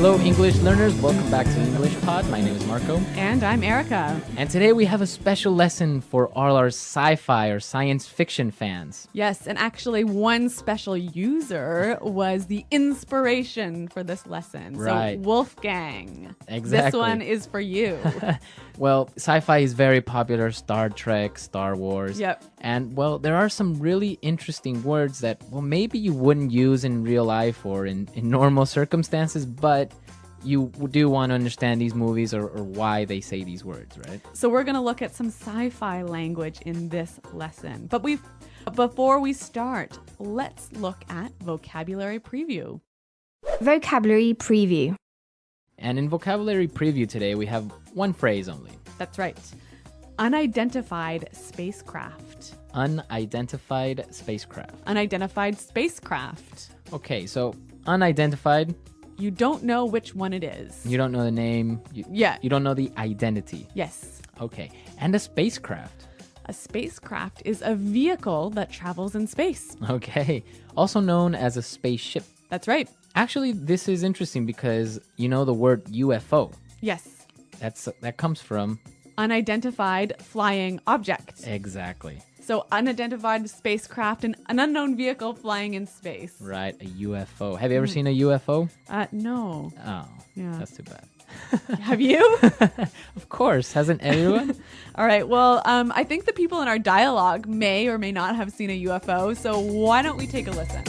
Hello, English learners. Welcome back to English Pod. My name is Marco. And I'm Erica. And today we have a special lesson for all our sci-fi or science fiction fans. Yes, and actually one special user was the inspiration for this lesson. Right. So Wolfgang, Exactly. this one is for you. Well, sci-fi is very popular. Star Trek, Star Wars. Yep. And, well, there are some really interesting words that, well, maybe you wouldn't use in real life or in normal circumstances, but you do want to understand these movies or why they say these words, right? So we're going to look at some sci-fi language in this lesson. But before we start, let's look at vocabulary preview. Vocabulary preview. And in vocabulary preview today, we have one phrase only. That's right. Unidentified spacecraft. Unidentified spacecraft. Unidentified spacecraft. Okay, so unidentified, You don't know which one it is. you don't know the name. Yeah. You don't know the identity. Yes. Okay, and a spacecraft. A spacecraft is a vehicle that travels in space. Okay, also known as a spaceship. That's right. Actually, this is interesting because you know the word UFO. Yes. That comes from Unidentified flying object. exactly. So unidentified spacecraft and an unknown vehicle flying in space. Right, a UFO. Have you ever seen a UFO? No. Oh, Yeah. that's too bad. Have you? Of course, hasn't everyone? All right. Well, I think the people in our dialogue may or may not have seen a UFO. So why don't we take a listen?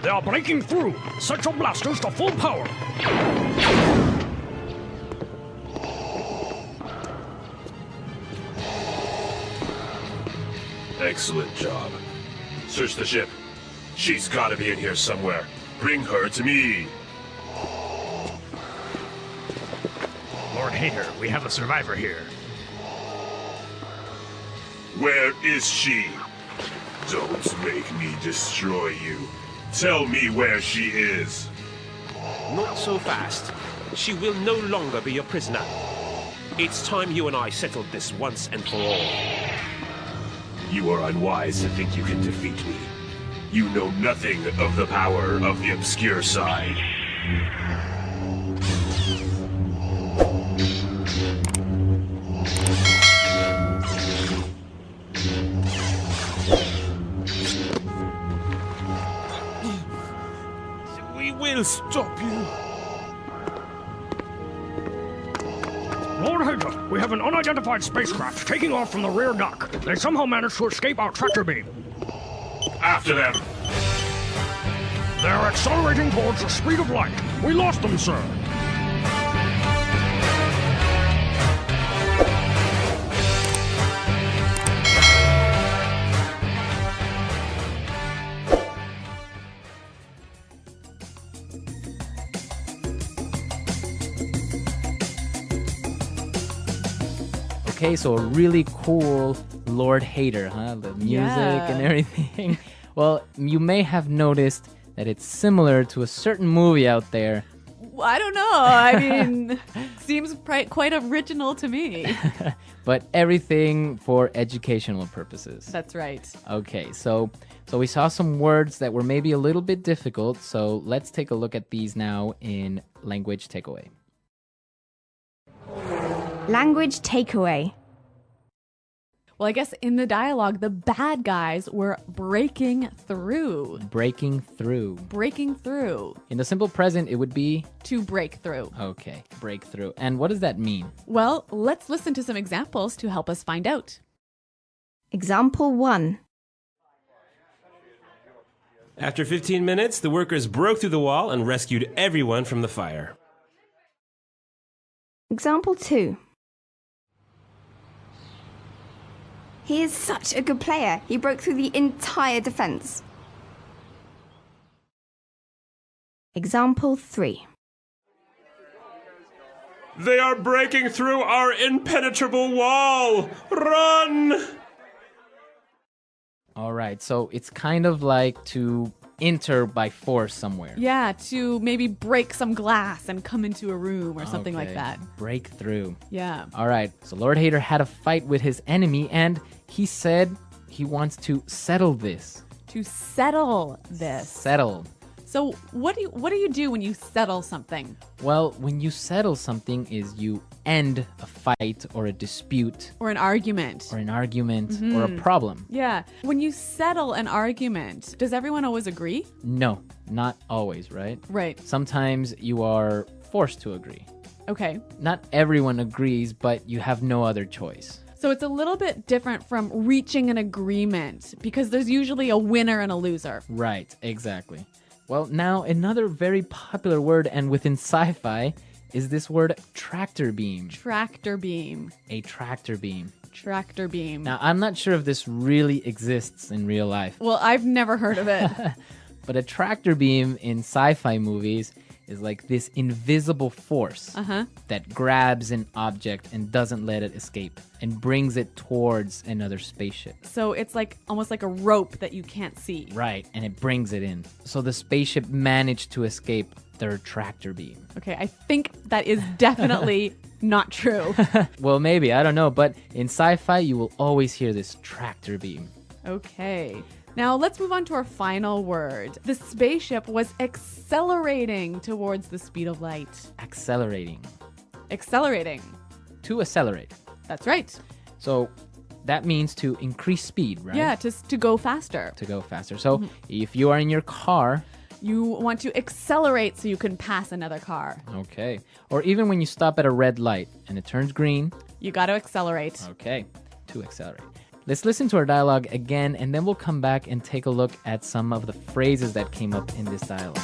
They are breaking through. Set your blasters to full power. Excellent job. Search the ship. She's gotta be in here somewhere. Bring her to me. Lord Hater, we have a survivor here. Where is she? Don't make me destroy you. Tell me where she is. Not so fast. She will no longer be a prisoner. It's time you and I settled this once and for all. You are unwise to think you can defeat me. You know nothing of the power of the obscure side. We will stop you. Lord Hater, we have an unidentified spacecraft taking off from the rear dock. They somehow managed to escape our tractor beam. After them. They are accelerating towards the speed of light. We lost them, sir. Okay, so a really cool Lord Hater, huh? The music Yeah. and everything. Well, you may have noticed that it's similar to a certain movie out there. I don't know. I mean, seems quite original to me. But everything for educational purposes. That's right. Okay, so we saw some words that were maybe a little bit difficult, so let's take a look at these now in language takeaway. Language takeaway. Well, I guess in the dialogue, the bad guys were breaking through. Breaking through. Breaking through. In the simple present, it would be, To break through. okay, break through. And what does that mean? Well, let's listen to some examples to help us find out. Example 1. After 15 minutes, the workers broke through the wall and rescued everyone from the fire. Example 2. He is such a good player. He broke through the entire defense. Example 3. They are breaking through our impenetrable wall! Run! All right, so it's kind of like to enter by force somewhere. Yeah, to maybe break some glass and come into a room or something like Okay, that. Break through. Yeah. All right. So Lord Hater had a fight with his enemy, and he said he wants to settle this. To settle this. Settle. So what do you do when you settle something? Well, when you settle something is you end a fight or a dispute Or an argument. or an argument or a problem. Yeah. When you settle an argument, does everyone always agree? No, not always, right? Right. Sometimes you are forced to agree. Okay. Not everyone agrees, but you have no other choice. So it's a little bit different from reaching an agreement because there's usually a winner and a loser. Right, exactly. Well, now another very popular word and within sci-fi is this word tractor beam. Tractor beam. A tractor beam. Tractor beam. Now, I'm not sure if this really exists in real life, Well, I've never heard of it. but a tractor beam in sci-fi movies is like this invisible force that grabs an object and doesn't let it escape and brings it towards another spaceship. So it's like almost like a rope that you can't see. Right, and it brings it in. So the spaceship managed to escape their tractor beam. Okay, I think that is definitely not true. Well, maybe, I don't know, but in sci-fi you will always hear this tractor beam. Okay. Now let's move on to our final word. The spaceship was accelerating towards the speed of light. Accelerating. Accelerating. To accelerate. That's right. So that means to increase speed, right? Yeah, to go faster. To go faster. So if you are in your car, You want to accelerate so you can pass another car. okay, or even when you stop at a red light and it turns green, You got to accelerate. okay, to accelerate. Let's listen to our dialogue again, and then we'll come back and take a look at some of the phrases that came up in this dialogue.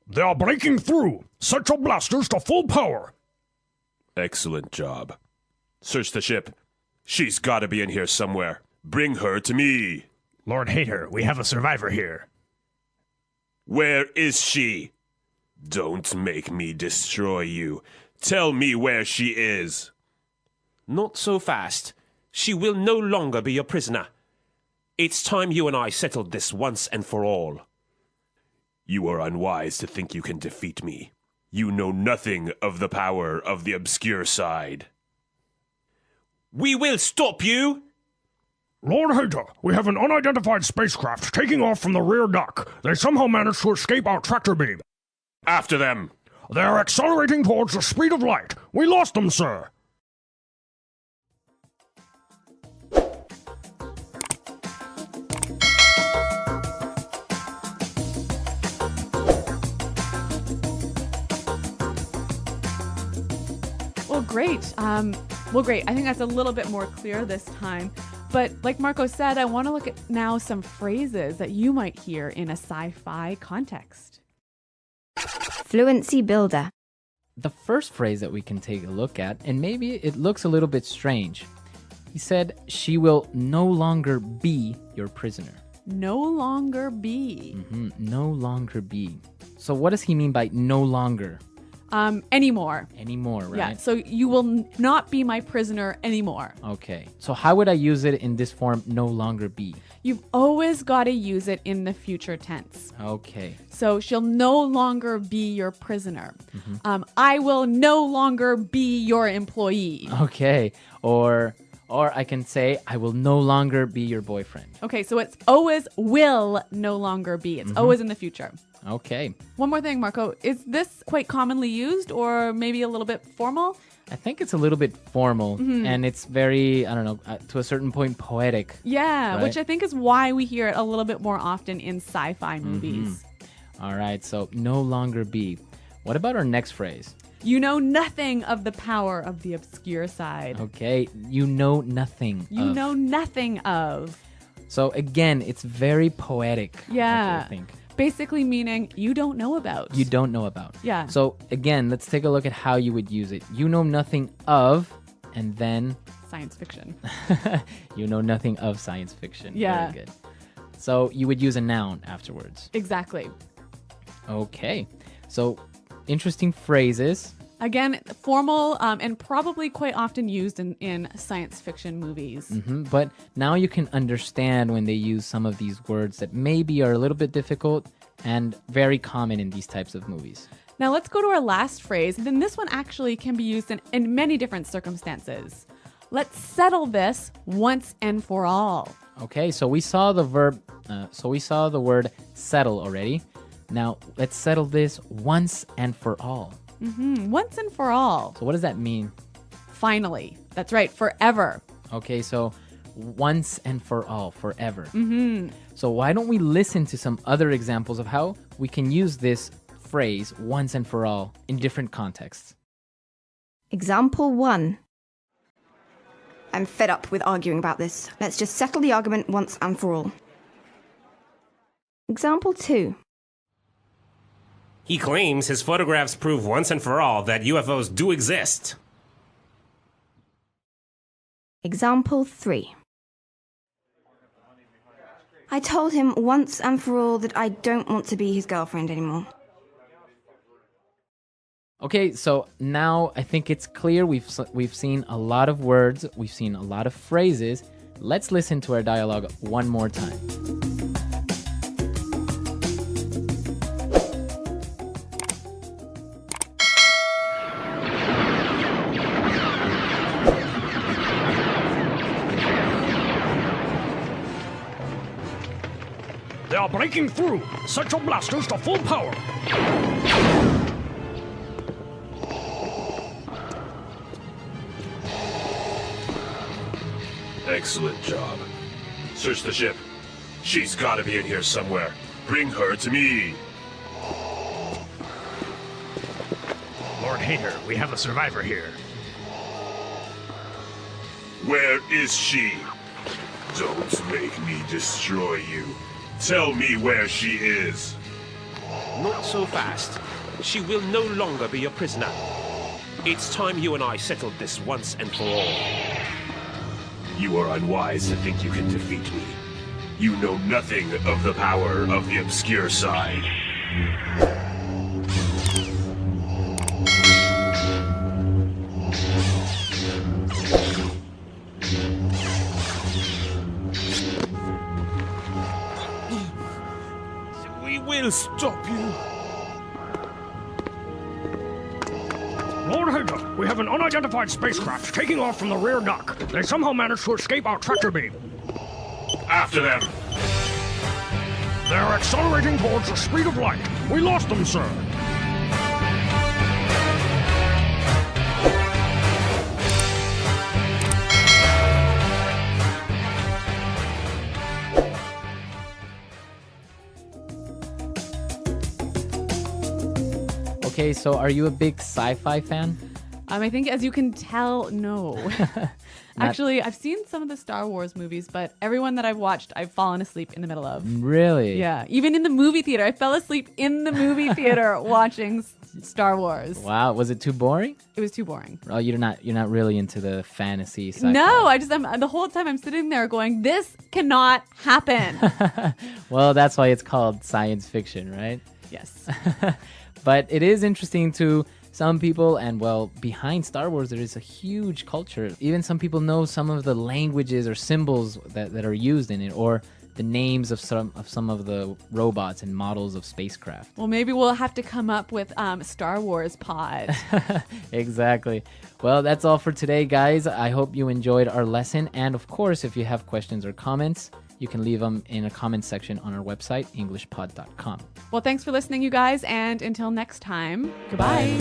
They are breaking through. Set your blasters to full power. Excellent job. Search the ship. She's gotta be in here somewhere. Bring her to me. Lord Hater, we have a survivor here. Where is she? Don't make me destroy you. Tell me where she is. Not so fast. She will no longer be your prisoner. It's time you and I settled this once and for all. You are unwise to think you can defeat me. You know nothing of the power of the obscure side. We will stop you! Lord Hater, we have an unidentified spacecraft taking off from the rear dock. They somehow managed to escape our tractor beam. After them! They are accelerating towards the speed of light. We lost them, sir. Well, great. I think that's a little bit more clear this time. But like Marco said, I want to look at now some phrases that you might hear in a sci-fi context. Fluency builder. The first phrase that we can take a look at, and maybe it looks a little bit strange. He said, she will no longer be your prisoner. No longer be. No longer be. So what does he mean by no longer? Anymore. Anymore, right? Yeah, so you will not be my prisoner anymore. Okay. So how would I use it in this form, no longer be? You've always got to use it in the future tense. Okay. So she'll no longer be your prisoner. I will no longer be your employee. Okay. Or I can say, I will no longer be your boyfriend. Okay, so it's always will no longer be. It's always in the future. Okay. One more thing, Marco. Is this quite commonly used or maybe a little bit formal? I think it's a little bit formal and it's very, I don't know, to a certain point poetic. Yeah, Right. which I think is why we hear it a little bit more often in sci-fi movies. All right. So no longer be. What about our next phrase? You know nothing of the power of the obscure side. Okay. You know nothing. You of. know nothing of. So again, it's very poetic. Yeah. I think. Basically meaning you don't know about. You don't know about. Yeah. So again, let's take a look at how you would use it. You know nothing of, and then Science fiction. you know nothing of science fiction. Yeah. Very good. So you would use a noun afterwards. Exactly. Okay. So interesting phrases. Again, formal and probably quite often used in science fiction movies. But now you can understand when they use some of these words that maybe are a little bit difficult and very common in these types of movies. Now let's go to our last phrase. Then this one actually can be used in many different circumstances. Let's settle this once and for all. Okay, so we saw the word settle already. Now let's settle this once and for all. Once and for all. So what does that mean? Finally. That's right, forever. Okay, so once and for all, forever. So why don't we listen to some other examples of how we can use this phrase once and for all in different contexts? Example 1. I'm fed up with arguing about this. Let's just settle the argument once and for all. Example 2. He claims his photographs prove once and for all that UFOs do exist. Example 3. I told him once and for all that I don't want to be his girlfriend anymore. Okay, so now I think it's clear we've seen a lot of words, we've seen a lot of phrases. Let's listen to our dialogue one more time. They are breaking through. Set your blasters to full power. Excellent job. Search the ship. She's gotta be in here somewhere. Bring her to me. Lord Hater, we have a survivor here. Where is she? Don't make me destroy you. Tell me where she is. Not so fast. She will no longer be a prisoner. It's time you and I settled this once and for all. You are unwise to think you can defeat me. You know nothing of the power of the obscure side. We will stop you. Lord Hager, we have an unidentified spacecraft taking off from the rear dock. They somehow managed to escape our tractor beam. After them. They are accelerating towards the speed of light. We lost them, sir. Okay, so are you a big sci-fi fan? I think, as you can tell, no. Actually, I've seen some of the Star Wars movies, but everyone that I've watched, I've fallen asleep in the middle of. Really? Yeah, even in the movie theater. I fell asleep in the movie theater watching Star Wars. Wow, was it too boring? It was too boring. Oh, you're not really into the fantasy sci-fi. No, I'm the whole time I'm sitting there going, this cannot happen. Well, that's why it's called science fiction, right? Yes. But it is interesting to some people, and well, behind Star Wars, there is a huge culture. Even some people know some of the languages or symbols that are used in it, or the names of some of the robots and models of spacecraft. Well, maybe we'll have to come up with Star Wars pod. Exactly. Well, that's all for today, guys. I hope you enjoyed our lesson. And of course, if you have questions or comments, you can leave them in a comment section on our website, englishpod.com. Well, thanks for listening, you guys. And until next time, goodbye.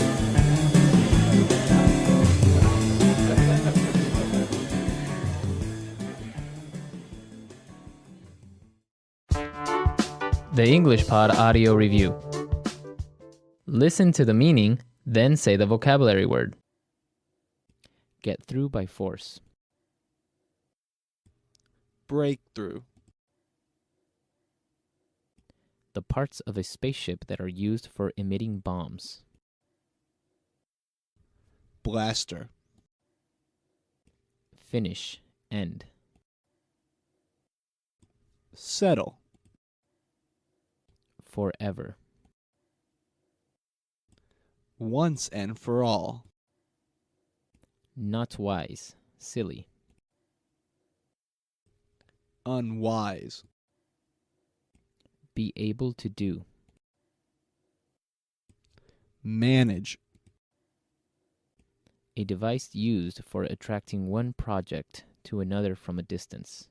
The English Pod Audio Review. Listen to the meaning, then say the vocabulary word. Get through by force. Breakthrough. The parts of a spaceship that are used for emitting bombs. Blaster. Finish. End. Settle. Forever. Once and for all. Not wise, silly. Unwise. Be able to do. Manage. A device used for attracting one project to another from a distance.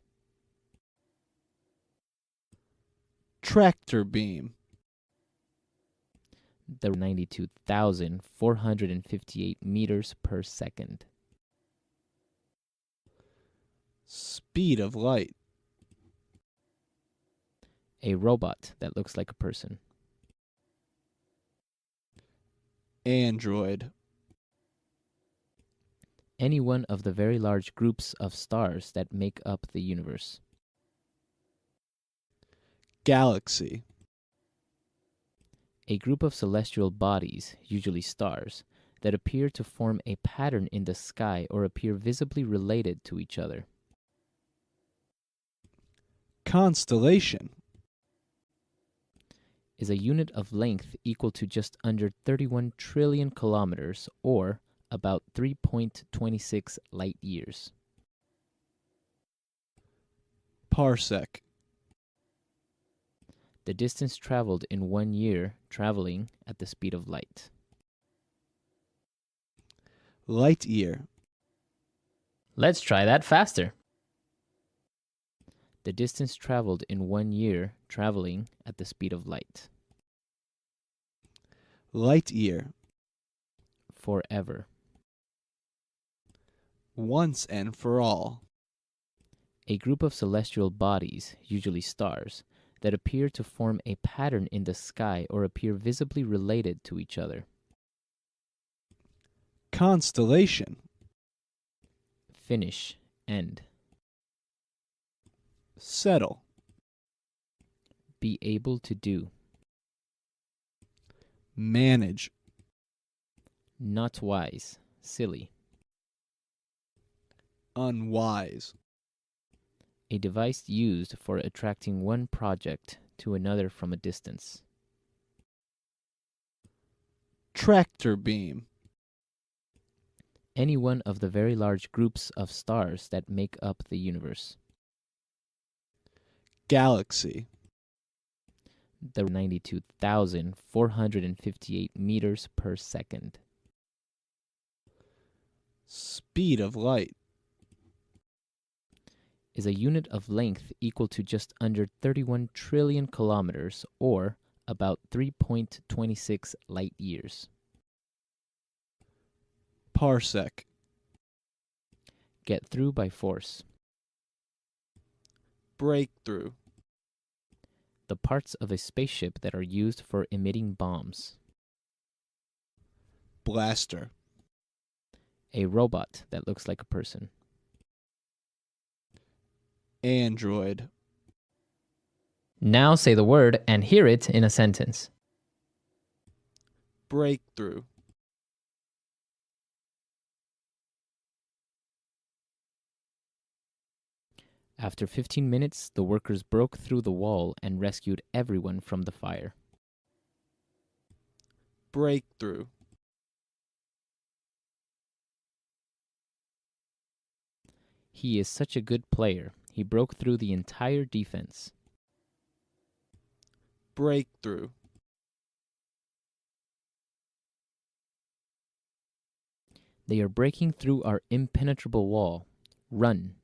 Tractor beam. The 92,458 meters per second. Speed of light. A robot that looks like a person. Android. Any one of the very large groups of stars that make up the universe. Galaxy. A group of celestial bodies, usually stars, that appear to form a pattern in the sky or appear visibly related to each other. Constellation. Is a unit of length equal to just under 31 trillion kilometers, or about 3.26 light years. Parsec. The distance traveled in 1 year, traveling at the speed of light. Light year. Let's try that faster. The distance traveled in 1 year, traveling at the speed of light. Light year. Forever. Once and for all. A group of celestial bodies, usually stars, that appear to form a pattern in the sky or appear visibly related to each other. Constellation. Finish. End. Settle. Be able to do. Manage. Not wise. Silly. Unwise. A device used for attracting one project to another from a distance. Tractor beam. Any one of the very large groups of stars that make up the universe. Galaxy. The 92,458 meters per second. Speed of light. Is a unit of length equal to just under 31 trillion kilometers, or about 3.26 light years. Parsec. Get through by force. Breakthrough. The parts of a spaceship that are used for emitting bombs. Blaster. A robot that looks like a person. Android. Now say the word and hear it in a sentence. Breakthrough. After 15 minutes, the workers broke through the wall and rescued everyone from the fire. Breakthrough. He is such a good player. He broke through the entire defense. Breakthrough. They are breaking through our impenetrable wall. Run.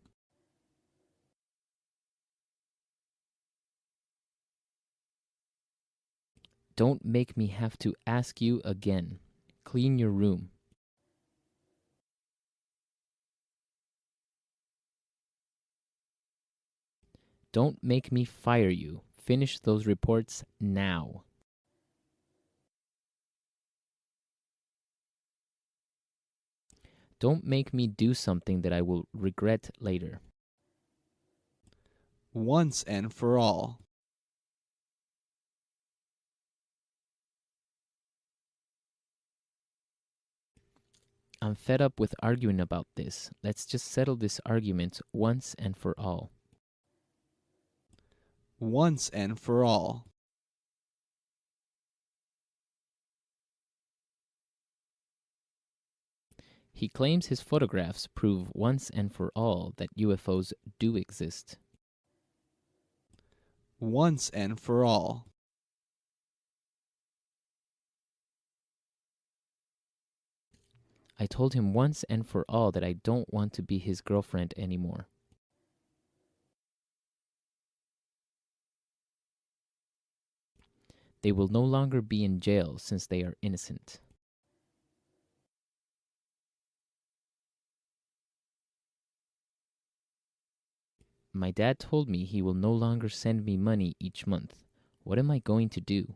Don't make me have to ask you again. Clean your room. Don't make me fire you. Finish those reports now. Don't make me do something that I will regret later. Once and for all. I'm fed up with arguing about this. Let's just settle this argument once and for all. Once and for all. He claims his photographs prove once and for all that UFOs do exist. Once and for all. I told him once and for all that I don't want to be his girlfriend anymore. They will no longer be in jail since they are innocent. My dad told me he will no longer send me money each month. What am I going to do?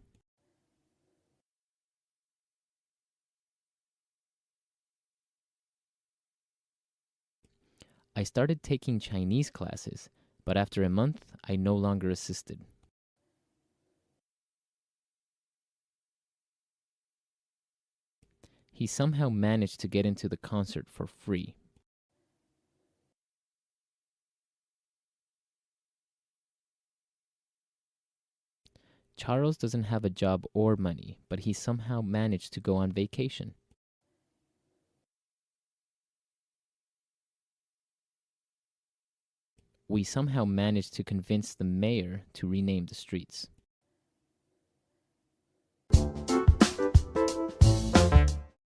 I started taking Chinese classes, but after a month, I no longer assisted. He somehow managed to get into the concert for free. Charles doesn't have a job or money, but he somehow managed to go on vacation. We somehow managed to convince the mayor to rename the streets.